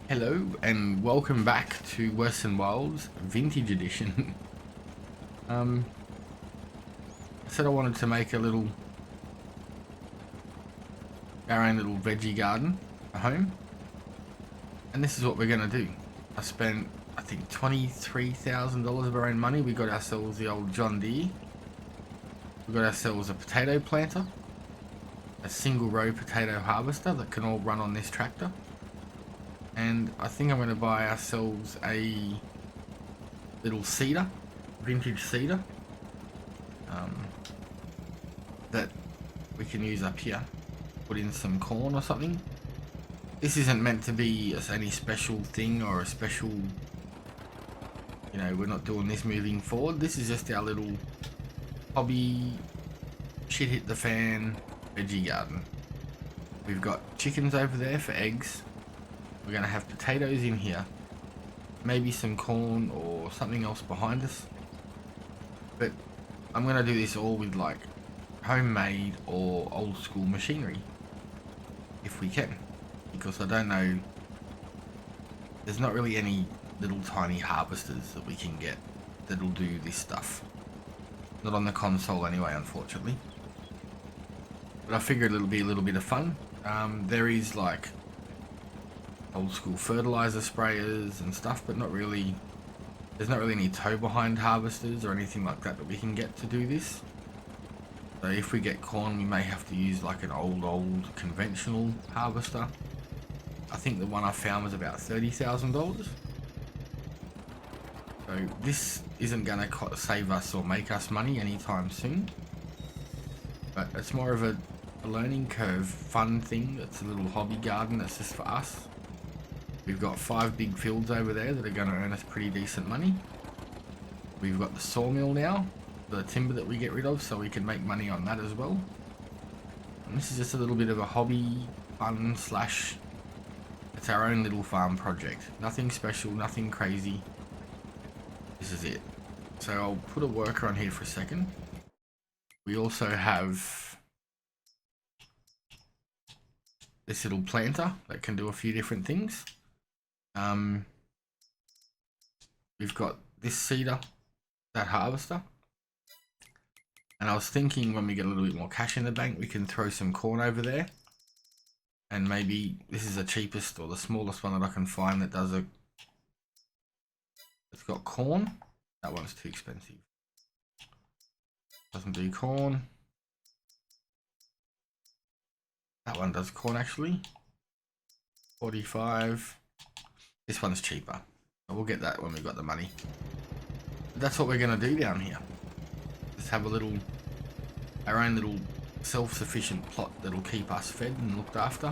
Hello and welcome back to Western Wilds Vintage Edition. I said I wanted to make our own little veggie garden at home, and this is what we're gonna do. I spent, I think, $23,000 of our own money. We got ourselves the old John Deere. We got ourselves a potato planter, a single row potato harvester that can all run on this tractor. And I think I'm going to buy ourselves a little seeder, vintage seeder, that we can use up here. Put in some corn or something. This isn't meant to be any special thing or a special, we're not doing this moving forward. This is just our little hobby, shit hit the fan veggie garden. We've got chickens over there for eggs. We're going to have potatoes in here, maybe some corn or something else behind us, but I'm going to do this all with like homemade or old school machinery if we can, because I don't know, there's not really any little tiny harvesters that we can get that'll do this stuff, not on the console anyway, unfortunately. But I figured it'll be a little bit of fun. There is like old school fertilizer sprayers and stuff, but not really, there's not really any tow behind harvesters or anything like that that we can get to do this. So if we get corn, we may have to use like an old conventional harvester. I think the one I found was about $30,000. So this isn't going to save us or make us money anytime soon, but it's more of a learning curve fun thing. It's a little hobby garden that's just for us. We've got 5 big fields over there that are going to earn us pretty decent money. We've got the sawmill now, the timber that we get rid of, so we can make money on that as well. And this is just a little bit of a hobby, fun slash, it's our own little farm project. Nothing special, nothing crazy. This is it. So I'll put a worker on here for a second. We also have this little planter that can do a few different things. We've got this seeder, that harvester, and I was thinking when we get a little bit more cash in the bank, we can throw some corn over there, and maybe this is the cheapest or the smallest one that I can find that does it's got corn. That one's too expensive, doesn't do corn. That one does corn actually, 45. This one's cheaper. We'll get that when we've got the money. But that's what we're going to do down here. Just have our own little self-sufficient plot that'll keep us fed and looked after.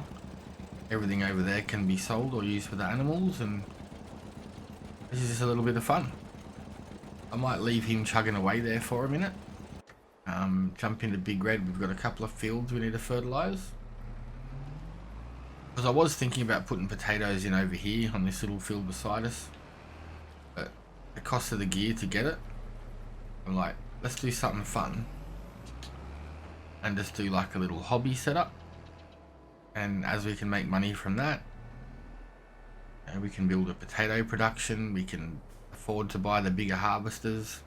Everything over there can be sold or used for the animals, and this is just a little bit of fun. I might leave him chugging away there for a minute. Jump into Big Red. We've got a couple of fields we need to fertilize. Because I was thinking about putting potatoes in over here on this little field beside us, but the cost of the gear to get it, I'm like, let's do something fun and just do like a little hobby setup, and as we can make money from that, we can build a potato production, we can afford to buy the bigger harvesters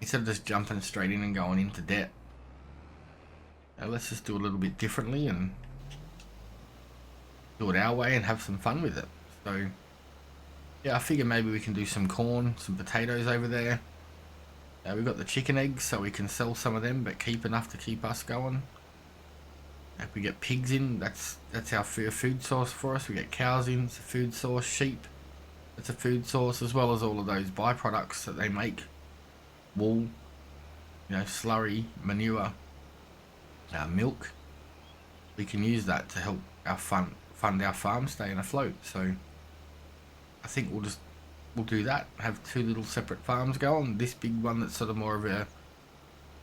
instead of just jumping straight in and going into debt. Let's just do a little bit differently and do it our way and have some fun with it. So yeah, I figure maybe we can do some corn, some potatoes over there. We've got the chicken eggs, so we can sell some of them but keep enough to keep us going. If we get pigs in, that's our food source for us. We get cows in, it's a food source. Sheep, it's a food source, as well as all of those byproducts that they make. Wool, slurry, manure, milk. We can use that to help our fund our farm staying afloat. So I think we'll do that. Have 2 little separate farms going. This big one that's sort of more of a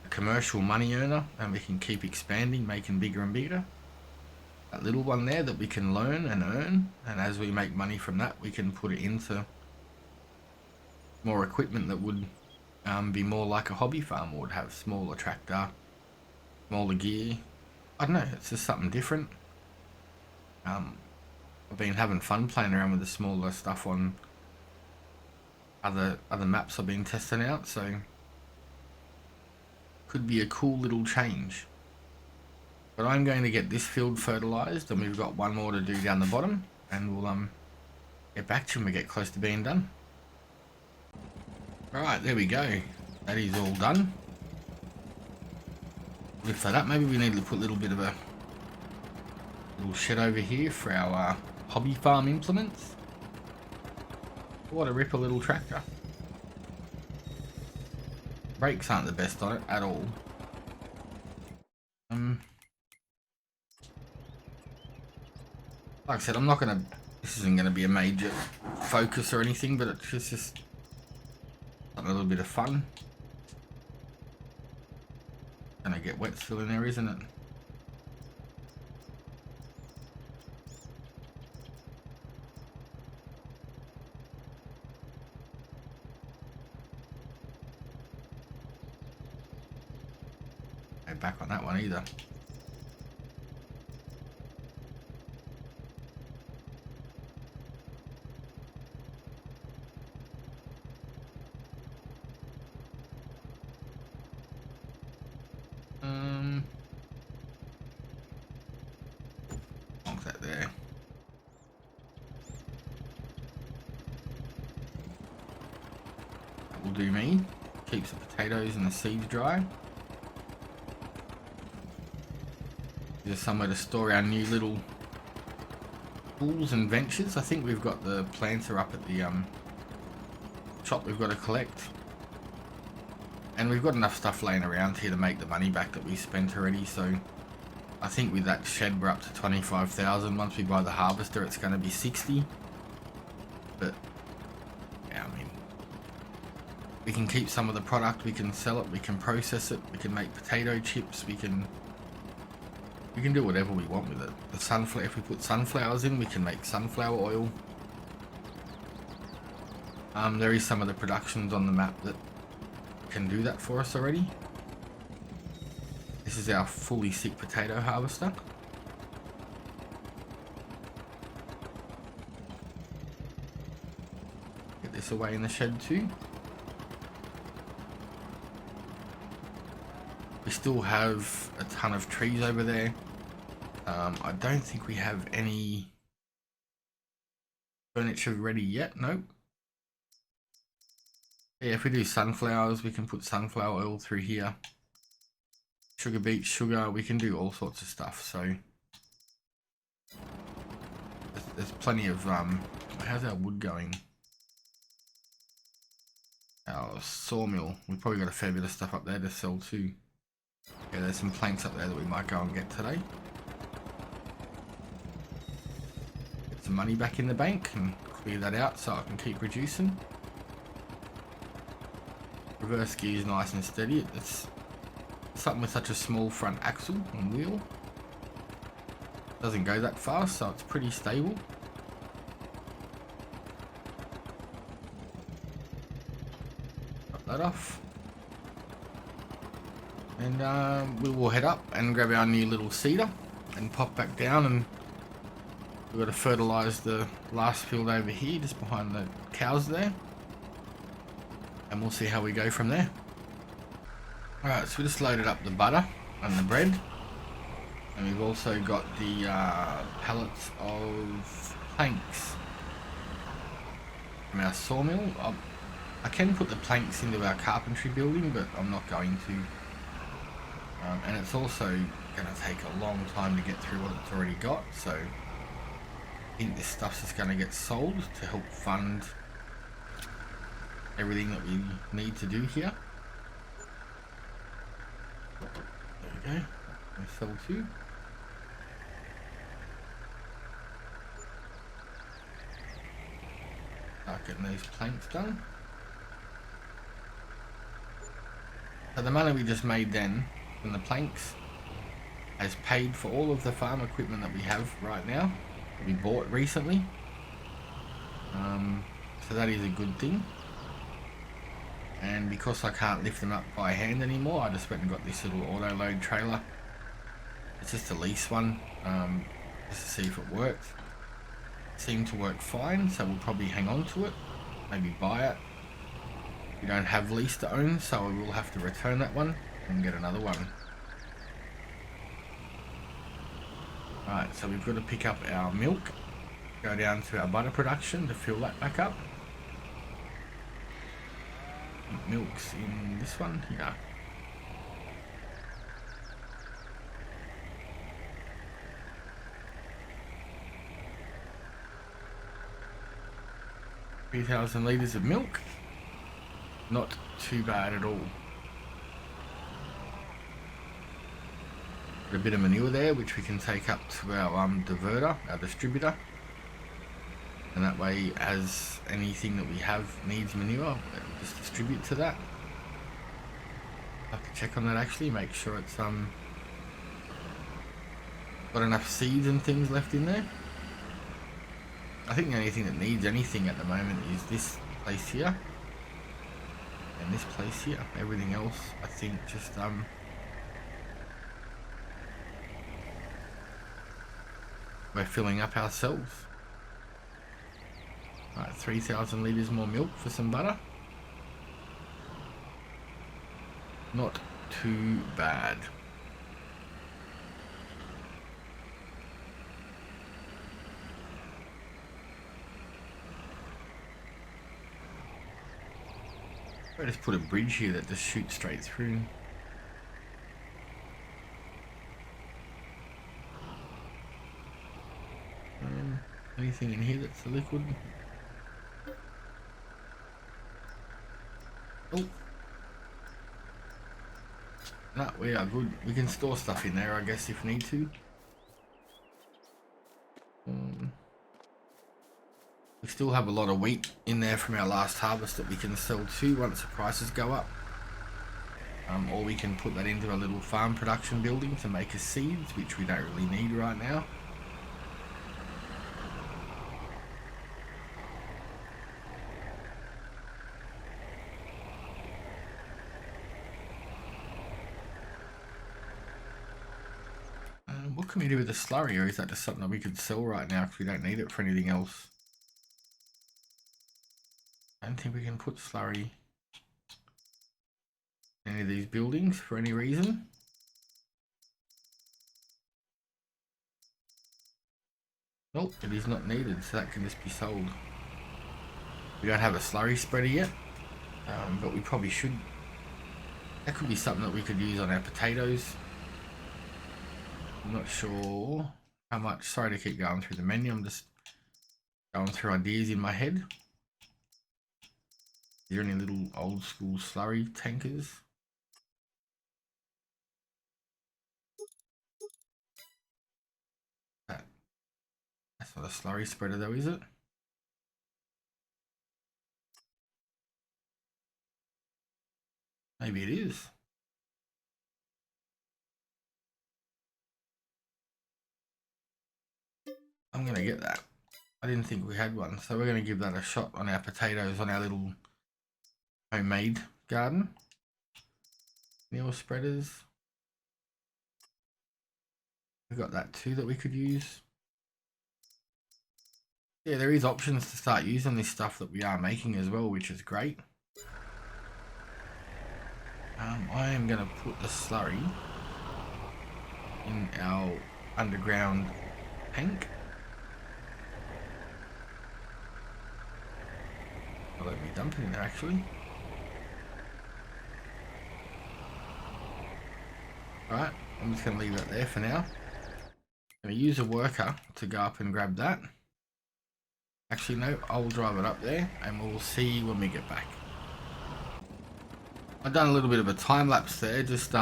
commercial money earner, and we can keep expanding, making bigger and bigger. That little one there that we can learn and earn, and as we make money from that, we can put it into more equipment that would be more like a hobby farm, would have smaller tractor, smaller gear. I don't know, it's just something different. I've been having fun playing around with the smaller stuff on other maps I've been testing out, so could be a cool little change. But I'm going to get this field fertilized, and we've got one more to do down the bottom, and we'll get back to you when we get close to being done. Alright, there we go. That is all done. Lift that up. Maybe we need to put a little bit of a little shed over here for our hobby farm implements. What a ripper little tractor. Brakes aren't the best on it at all. Like I said, I'm not gonna. This isn't gonna be a major focus or anything, but it's just a little bit of fun. Gonna get wet still in there, isn't it? No back on that one either. What's that there? That will do me. Keeps the potatoes and the seeds dry. There's somewhere to store our new little tools and ventures. I think we've got the planter up at the shop we've got to collect. And we've got enough stuff laying around here to make the money back that we spent already, so I think with that shed we're up to 25,000. Once we buy the harvester it's going to be 60. But yeah, I mean, we can keep some of the product, we can sell it, we can process it, we can make potato chips, we can do whatever we want with it. The sunflower, if we put sunflowers in, we can make sunflower oil. There is some of the productions on the map that can do that for us already. This is our fully sick potato harvester. Get this away in the shed too. We still have a ton of trees over there. I don't think we have any furniture ready yet. Nope. Yeah, if we do sunflowers, we can put sunflower oil through here. Sugar beet sugar, we can do all sorts of stuff. So there's plenty of how's our wood going? Our sawmill, we probably got a fair bit of stuff up there to sell too. Yeah, there's some planks up there that we might go and get today. Get some money back in the bank and clear that out so I can keep reducing. Reverse gear is nice and steady. It's something with such a small front axle and wheel. Doesn't go that fast, so it's pretty stable. Cut that off. And we will head up and grab our new little seeder and pop back down, and we've got to fertilise the last field over here just behind the cows there, and we'll see how we go from there. Alright, so we just loaded up the butter and the bread, and we've also got the pallets of planks from our sawmill. I can put the planks into our carpentry building, but I'm not going to. And it's also going to take a long time to get through what it's already got, so I think this stuff's just going to get sold to help fund everything that we need to do here. There we go, I sell two. Start getting those planks done. So the money we just made then from the planks has paid for all of the farm equipment that we have right now, that we bought recently. So that is a good thing. And because I can't lift them up by hand anymore, I just went and got this little auto load trailer. It's just a lease one, just to see if it works. seemed to work fine, so we'll probably hang on to it, maybe buy it. We don't have lease to own, so we will have to return that one and get another one. Alright, so we've got to pick up our milk, go down to our butter production to fill that back up. Milk's in this one, yeah. $3,000 litres of milk. Not too bad at all. Got a bit of manure there which we can take up to our diverter, our distributor. And that way, as anything that we have needs manure, we'll just distribute to that. Have to check on that actually, make sure it's got enough seeds and things left in there. I think the only thing that needs anything at the moment is this place here and this place here. Everything else, I think, just we're filling up ourselves. Alright, 3,000 litres more milk for some butter. Not too bad. I just put a bridge here that just shoots straight through. Anything in here that's a liquid? Oh. No, we are good. We can store stuff in there, I guess, if need to. We still have a lot of wheat in there from our last harvest that we can sell too once the prices go up. Or we can put that into a little farm production building to make us seeds, which we don't really need right now. What can we do with the slurry, or is that just something that we could sell right now because we don't need it for anything else? I don't think we can put slurry in any of these buildings for any reason. Nope, it is not needed, so that can just be sold. We don't have a slurry spreader yet, but we probably should. That could be something that we could use on our potatoes. I'm not sure how much. Sorry to keep going through the menu. I'm just going through ideas in my head. Is there any little old school slurry tankers? That's not a slurry spreader though, is it? Maybe it is. I'm going to get that. I didn't think we had one, so we're going to give that a shot on our potatoes on our little homemade garden. Meal spreaders. We've got that too that we could use. Yeah, there is options to start using this stuff that we are making as well, which is great. I am going to put the slurry in our underground tank. I'll let me dump it in there actually. Alright, I'm just going to leave that there for now. I'm going to use a worker to go up and grab that. Actually no, I'll drive it up there and we'll see when we get back. I've done a little bit of a time lapse there, just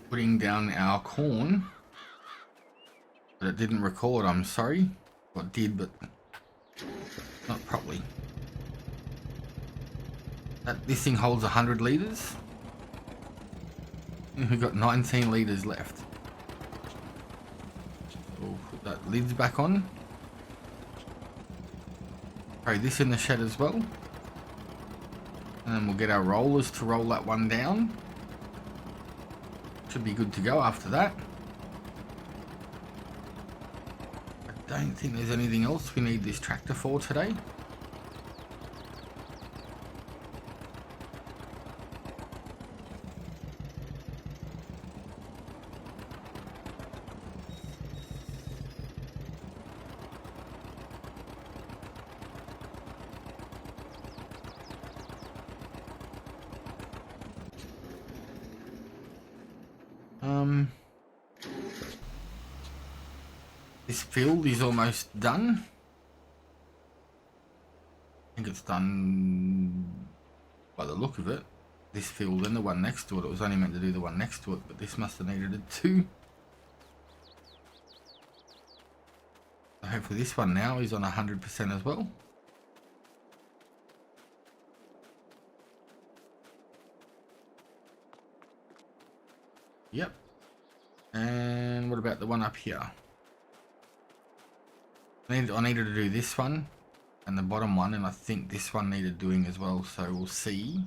putting down our corn. But it didn't record, I'm sorry. Well, it did, but not properly. This thing holds 100 litres. We've got 19 litres left. We'll put that lid's back on. Throw this in the shed as well. And then we'll get our rollers to roll that one down. Should be good to go after that. don't think there's anything else we need this tractor for today. This field is almost done. I think it's done by the look of it. This field and the one next to it. It was only meant to do the one next to it, but this must have needed it too. So hopefully this one now is on 100% as well. Yep. And what about the one up here? I needed to do this one and the bottom one, and I think this one needed doing as well, so we'll see.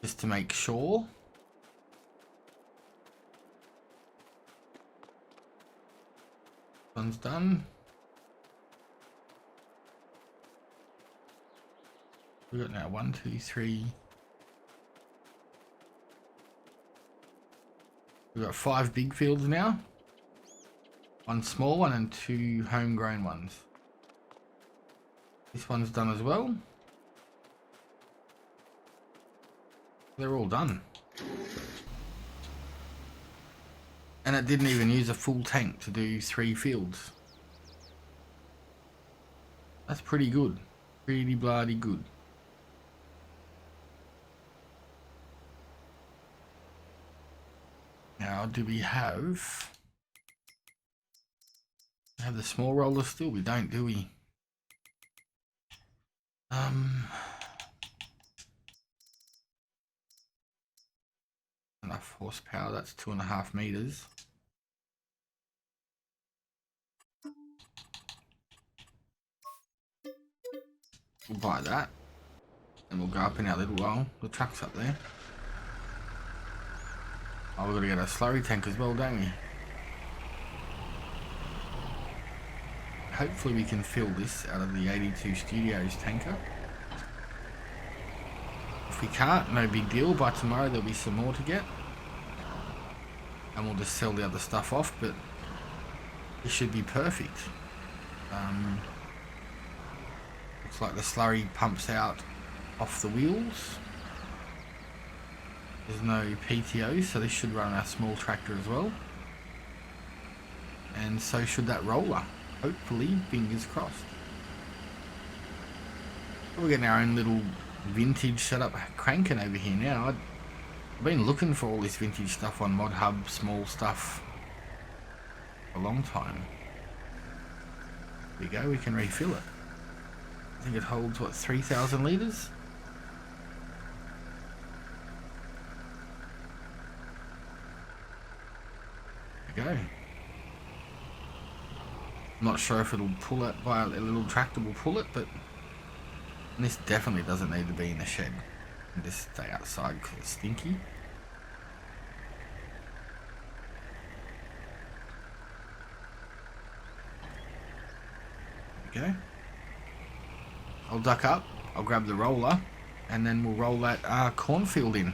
Just to make sure. One's done. We've got now 1, 2, 3. We've got 5 big fields now. 1 small one and 2 homegrown ones. This one's done as well. They're all done. And it didn't even use a full tank to do 3 fields. That's pretty good. Pretty bloody good. Now, do we have the small roller still? We don't, do we? Enough horsepower. That's 2.5 meters. We'll buy that, and we'll go up in our little while. The truck's up there. Oh, we've got to get a slurry tank as well, don't we? Hopefully we can fill this out of the 82 Studios tanker. If we can't, no big deal. By tomorrow there'll be some more to get. And we'll just sell the other stuff off, but it should be perfect. Looks like the slurry pumps out off the wheels. There's no PTO, so this should run our small tractor as well. And so should that roller. Hopefully, fingers crossed. We're getting our own little vintage setup cranking over here now. I've been looking for all this vintage stuff on Mod Hub, small stuff, for a long time. There we go, we can refill it. I think it holds, what, 3,000 litres? There we go. I'm not sure if it'll pull it by a little tractor will pull it, but this definitely doesn't need to be in the shed. And just stay outside because it's stinky. There we go. I'll duck up, I'll grab the roller, and then we'll roll that cornfield in.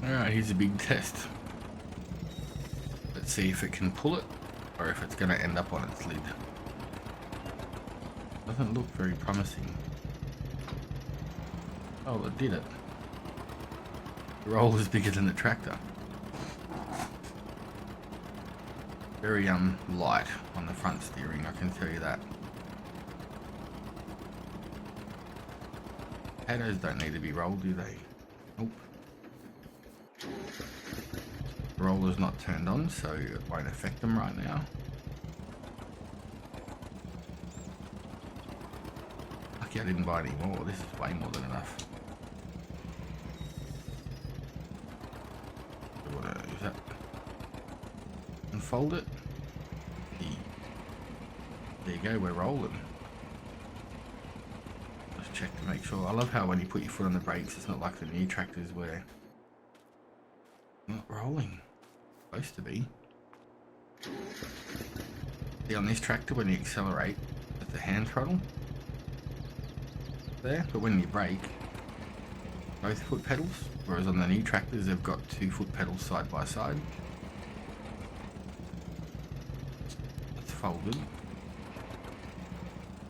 Alright, here's a big test. Let's see if it can pull it, or if it's going to end up on its lid. Doesn't look very promising. Oh, it did it. The roll is bigger than the tractor. Very light on the front steering, I can tell you that. Potatoes don't need to be rolled, do they? Nope. The roller's not turned on, so it won't affect them right now. Lucky I didn't buy any more. This is way more than enough. What is that? Unfold it. There you go, we're rolling. Just check to make sure. I love how when you put your foot on the brakes, it's not like the new tractors where it's not rolling. It's supposed to be. See, on this tractor, when you accelerate, it's the hand throttle there, but when you brake, both foot pedals, whereas on the new tractors they've got 2 foot pedals side by side. It's folded,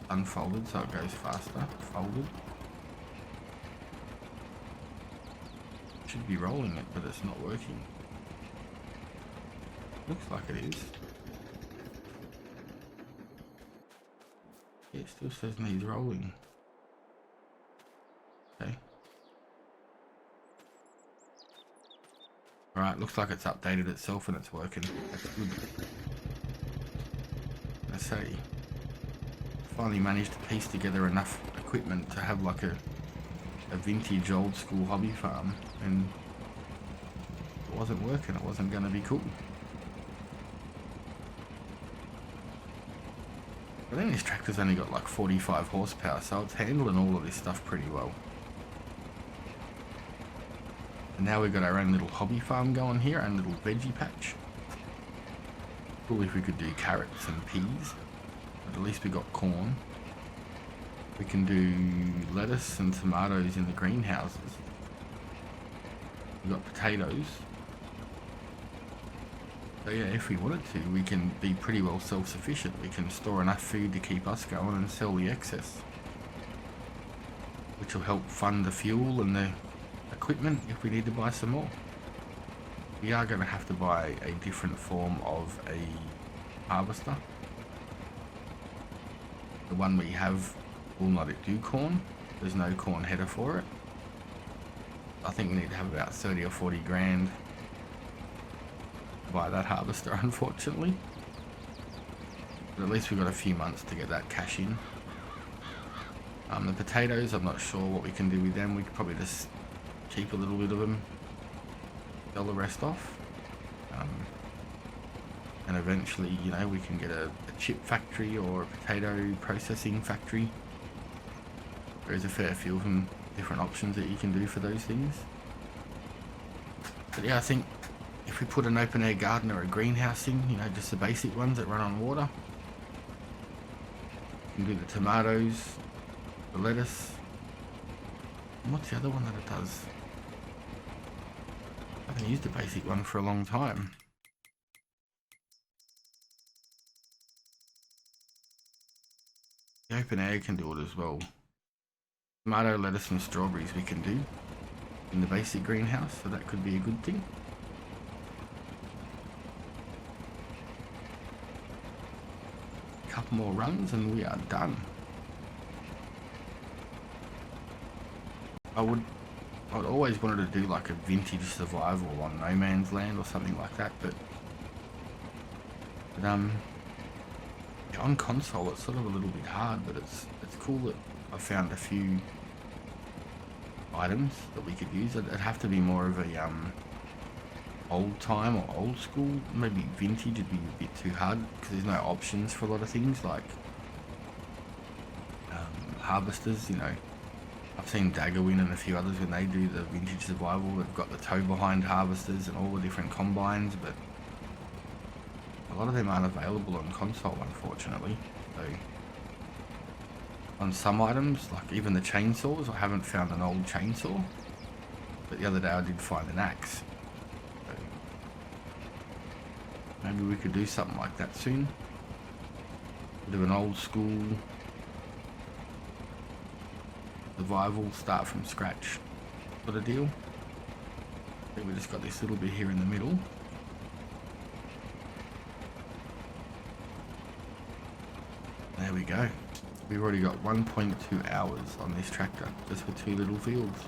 unfolded so it goes faster, folded. Should be rolling it, but it's not working. Looks like it is. Yeah, it still says needs rolling. Okay. Alright, looks like it's updated itself and it's working. That's good. I say, finally managed to piece together enough equipment to have like a vintage old school hobby farm, and it wasn't working, it wasn't going to be cool. I think this tractor's only got like 45 horsepower, so it's handling all of this stuff pretty well. And now we've got our own little hobby farm going here, and little veggie patch. Cool if we could do carrots and peas, but at least we got corn. We can do lettuce and tomatoes in the greenhouses. We've got potatoes. So yeah, if we wanted to, we can be pretty well self-sufficient. We can store enough food to keep us going and sell the excess, which will help fund the fuel and the equipment if we need to buy some more. We are going to have to buy a different form of a harvester. The one we have will not do corn. There's no corn header for it. I think we need to have about 30 or 40 grand to buy that harvester, unfortunately. But at least we've got a few months to get that cash in. The potatoes, I'm not sure what we can do with them. We could probably just keep a little bit of them, sell the rest off, and eventually, you know, we can get a chip factory or a potato processing factory. There's a fair few of them, different options that you can do for those things. But yeah, I think if we put an open air garden or a greenhouse in, you know, just the basic ones that run on water, we can do the tomatoes, the lettuce, and what's the other one that it does? I haven't used a basic one for a long time. The open air can do it as well. Tomato, lettuce and strawberries we can do in the basic greenhouse, so that could be a good thing. A couple more runs and we are done. I'd always wanted to do like a vintage survival on No Man's Land or something like that, but on console it's sort of a little bit hard, but it's cool that I found a few items that we could use. It'd have to be more of a old time or old school, maybe vintage would be a bit too hard because there's no options for a lot of things like harvesters, you know. I've seen Daggerwin and a few others when they do the vintage survival, they've got the tow behind harvesters and all the different combines, but a lot of them aren't available on console, unfortunately. So on some items, like even the chainsaws, I haven't found an old chainsaw, but the other day I did find an axe. So maybe we could do something like that soon. Bit of an old school survival, start from scratch sort of deal. I think we just got this little bit here in the middle. There we go. We've already got 1.2 hours on this tractor, just for 2 little fields.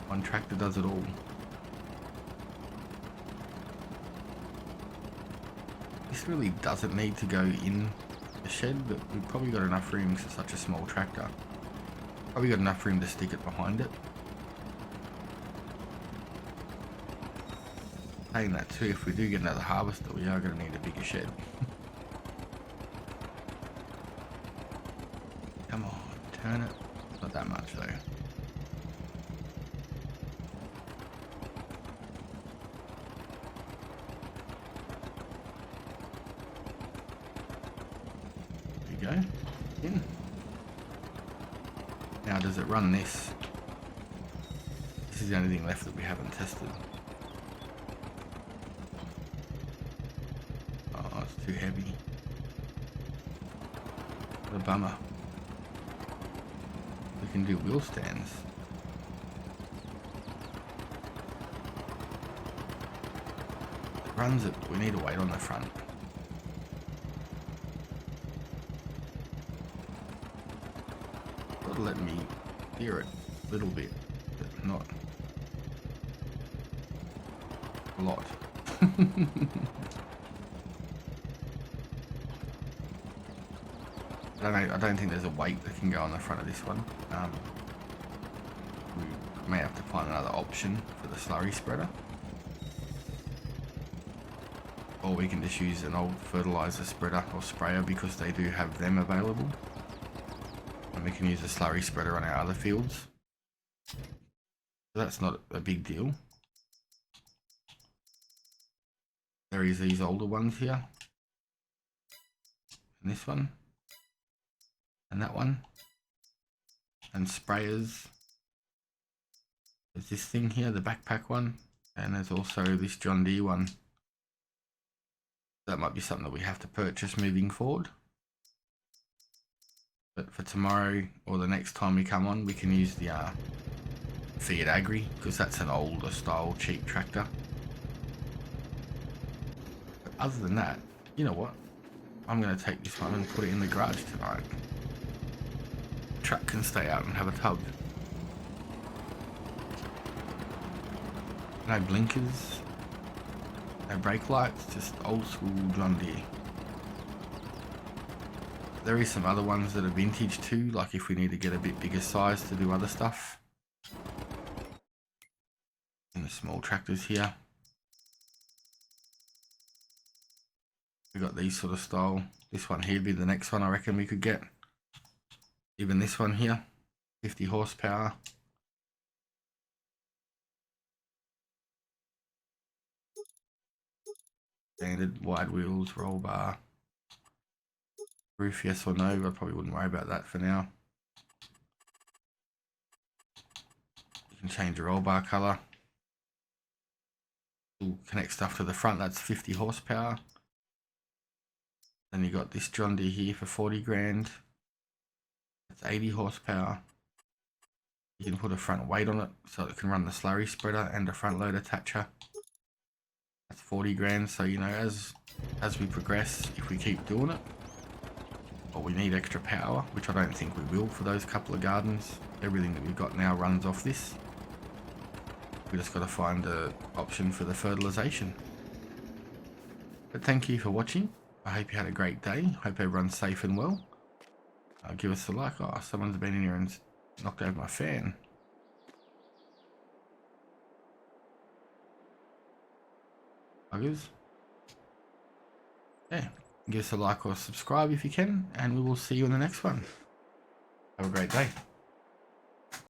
One tractor does it all. This really doesn't need to go in the shed, but we've probably got enough room for such a small tractor. Probably got enough room to stick it behind it. Saying that too, if we do get another harvester, we are going to need a bigger shed. Come on, turn it. Not that much though. Now does it run this? This is the only thing left that we haven't tested. Oh, it's too heavy. What a bummer. We can do wheel stands. It runs it, but we need a weight on the front. It'll let me hear it a little bit, but not a lot. I don't think there's a weight that can go on the front of this one. We may have to find another option for the slurry spreader. Or we can just use an old fertilizer spreader or sprayer because they do have them available. And we can use a slurry spreader on our other fields. So that's not a big deal. There is these older ones here. And this one. And that one. And sprayers. There's this thing here, the backpack one. And there's also this John Deere one. That might be something that we have to purchase moving forward. But for tomorrow or the next time we come on, we can use the Fiat Agri, because that's an older style cheap tractor. But other than that, you know what? I'm going to take this one and put it in the garage tonight. The truck can stay out and have a tub. No blinkers. No brake lights, just old school John Deere. There is some other ones that are vintage too, like if we need to get a bit bigger size to do other stuff. And the small tractors here. We got these sort of style. This one here would be the next one I reckon we could get. Even this one here, 50 horsepower. Standard wide wheels, roll bar. Roof, yes or no? I probably wouldn't worry about that for now. You can change the roll bar color. We'll connect stuff to the front. That's 50 horsepower. Then you got this John Deere here for 40 grand. That's 80 horsepower. You can put a front weight on it so it can run the slurry spreader and a front load attacher. That's 40 grand. So you know, as we progress, if we keep doing it, but we need extra power, which I don't think we will for those couple of gardens. Everything that we've got now runs off this. We just got to find an option for the fertilization. But thank you for watching. I hope you had a great day. Hope everyone's safe and well. Give us a like. Oh, someone's been in here and knocked over my fan. Buggers. Yeah. Give us a like or subscribe if you can, and we will see you in the next one. Have a great day.